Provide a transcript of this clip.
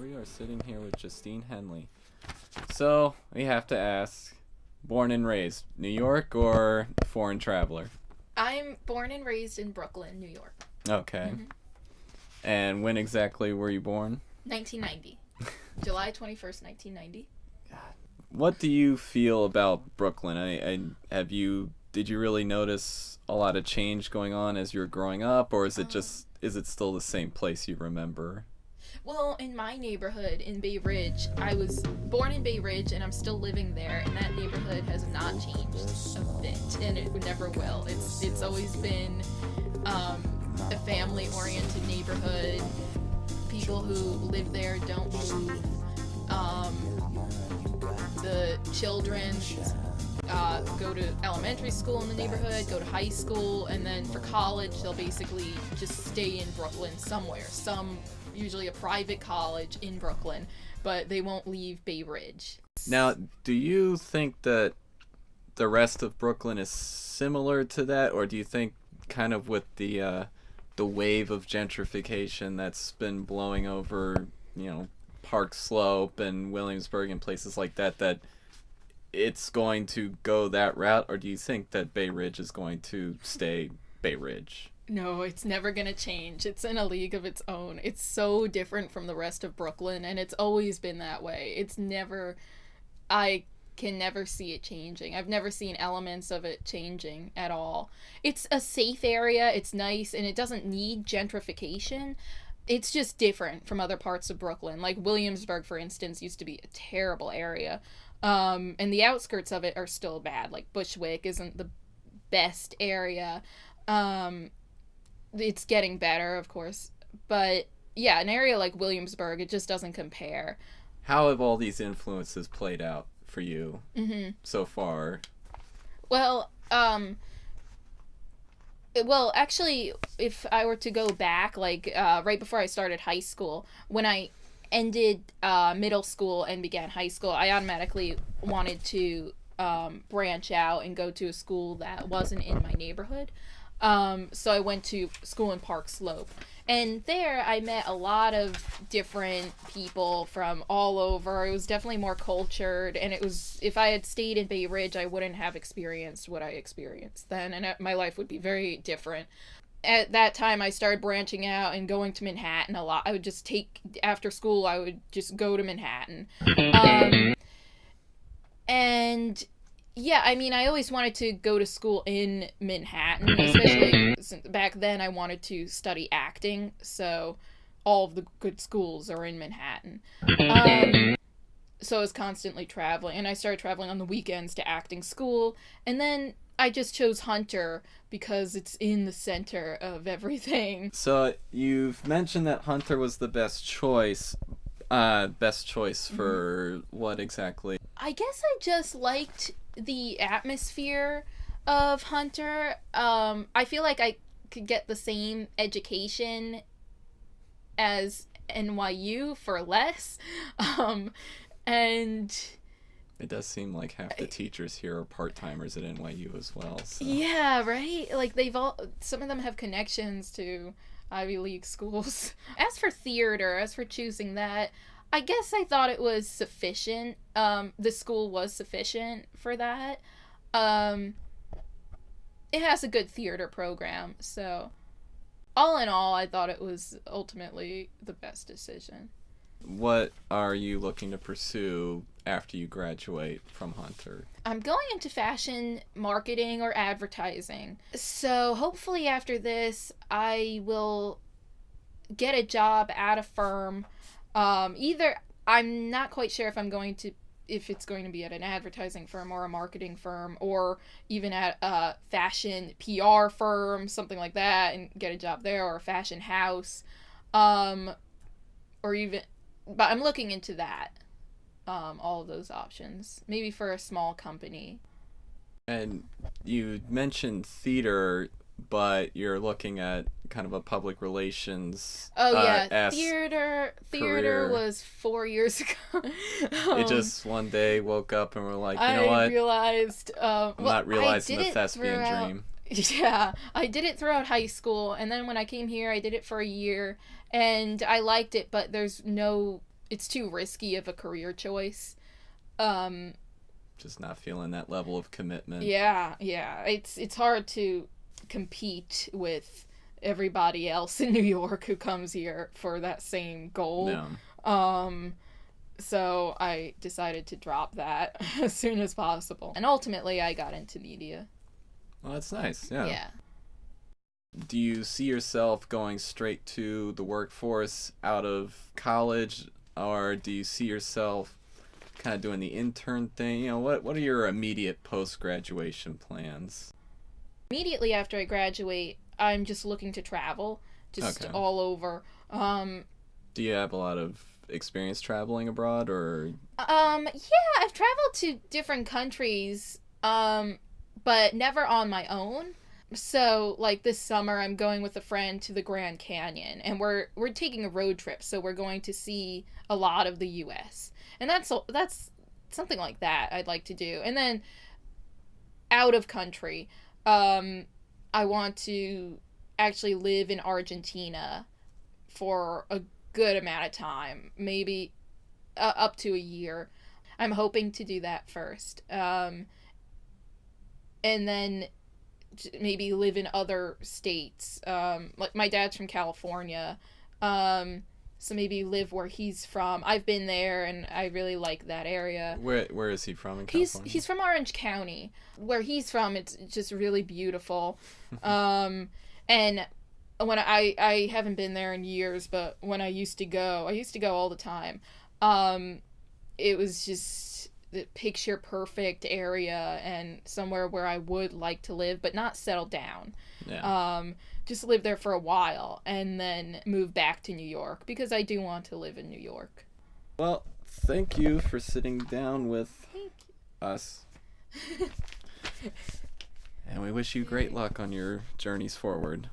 we are sitting here with Justine Henley. So, we have to ask, born and raised, New York or foreign traveler? I'm born and raised in Brooklyn, New York. Okay. And when exactly were you born? 1990. July 21st, 1990. What do you feel about Brooklyn? Did you really notice a lot of change going on as you were growing up, or is it still the same place you remember? Well, in my neighborhood in Bay Ridge, I was born in Bay Ridge and I'm still living there, and that neighborhood has not changed a bit, and it never will. It's always been a family-oriented neighborhood. People who live there don't move. The children go to elementary school in the neighborhood, go to high school, and then for college they'll basically just stay in Brooklyn somewhere. Usually a private college in Brooklyn, but they won't leave Bay Ridge. Now, do you think that the rest of Brooklyn is similar to that, or do you think kind of with the wave of gentrification that's been blowing over, Park Slope and Williamsburg and places like that, that it's going to go that route, or do you think that Bay Ridge is going to stay Bay Ridge? No, it's never gonna change. It's in a league of its own. It's so different from the rest of Brooklyn, and it's always been that way. I can never see it changing. I've never seen elements of it changing at all. It's a safe area, it's nice, and it doesn't need gentrification. It's just different from other parts of Brooklyn. Like Williamsburg, for instance, used to be a terrible area. And the outskirts of it are still bad. Like Bushwick isn't the best area. It's getting better, of course. But yeah, an area like Williamsburg, it just doesn't compare. How have all these influences played out for you so far? Well, actually, if I were to go back, right before I started high school, when I ended middle school and began high school, I automatically wanted to branch out and go to a school that wasn't in my neighborhood. So I went to school in Park Slope. And there I met a lot of different people from all over. It was definitely more cultured, and if I had stayed in Bay Ridge, I wouldn't have experienced what I experienced then, and my life would be very different. At that time, I started branching out and going to Manhattan a lot. After school, I would just go to Manhattan. And yeah, I mean, I always wanted to go to school in Manhattan, especially since back then I wanted to study acting, so all of the good schools are in Manhattan. So I was constantly traveling, and I started traveling on the weekends to acting school, and then I just chose Hunter because it's in the center of everything. So you've mentioned that Hunter was the best choice. Best choice for what exactly? I guess I just liked the atmosphere of Hunter. I feel like I could get the same education as NYU for less. And it does seem like half the teachers here are part-timers at NYU as well. So. Yeah, right? Like some of them have connections to Ivy League schools. As for choosing that, I guess I thought it was sufficient. The school was sufficient for that. It has a good theater program, so all in all, I thought it was ultimately the best decision. What are you looking to pursue after you graduate from Hunter? I'm going into fashion marketing or advertising. So hopefully after this, I will get a job at a firm. Either I'm not quite sure if it's going to be at an advertising firm or a marketing firm, or even at a fashion PR firm, something like that, and get a job there, or a fashion house, but I'm looking into that, all of those options, maybe for a small company. And you mentioned theater, but you're looking at kind of a public relations theater career. Was 4 years ago. You just one day woke up and were like, you know what? I realized I'm not realizing the thespian dream. Yeah, I did it throughout high school, and then when I came here I did it for a year, and I liked it, but there's no it's too risky of a career choice. Um, Just not feeling that level of commitment. yeah, it's hard to compete with everybody else in New York who comes here for that same goal. No. Um, so I decided to drop that as soon as possible. And ultimately, I got into media. Well, that's nice. Yeah. Yeah. Do you see yourself going straight to the workforce out of college, or do you see yourself kind of doing the intern thing? What are your immediate post graduation plans? Immediately after I graduate, I'm just looking to travel, just Okay. all over. Do you have a lot of experience traveling abroad, or Yeah, I've traveled to different countries, but never on my own. So, like this summer, I'm going with a friend to the Grand Canyon, and we're taking a road trip. So we're going to see a lot of the U.S. and that's something like that I'd like to do. And then out of country, um, I want to actually live in Argentina for a good amount of time, maybe up to a year. I'm hoping to do that first. And then maybe live in other states. Like my dad's from California. So maybe live where he's from. I've been there and I really like that area. where is he from in He's California? he's from Orange County. Where he's from, it's just really beautiful. Um, and when I haven't been there in years, but when I used to go all the time. Um, it was just the picture perfect area and somewhere where I would like to live, but not settle down. Yeah. Just live there for a while and then move back to New York because I do want to live in New York. Well, thank you for sitting down with Thank us, you. and we wish you great luck on your journeys forward.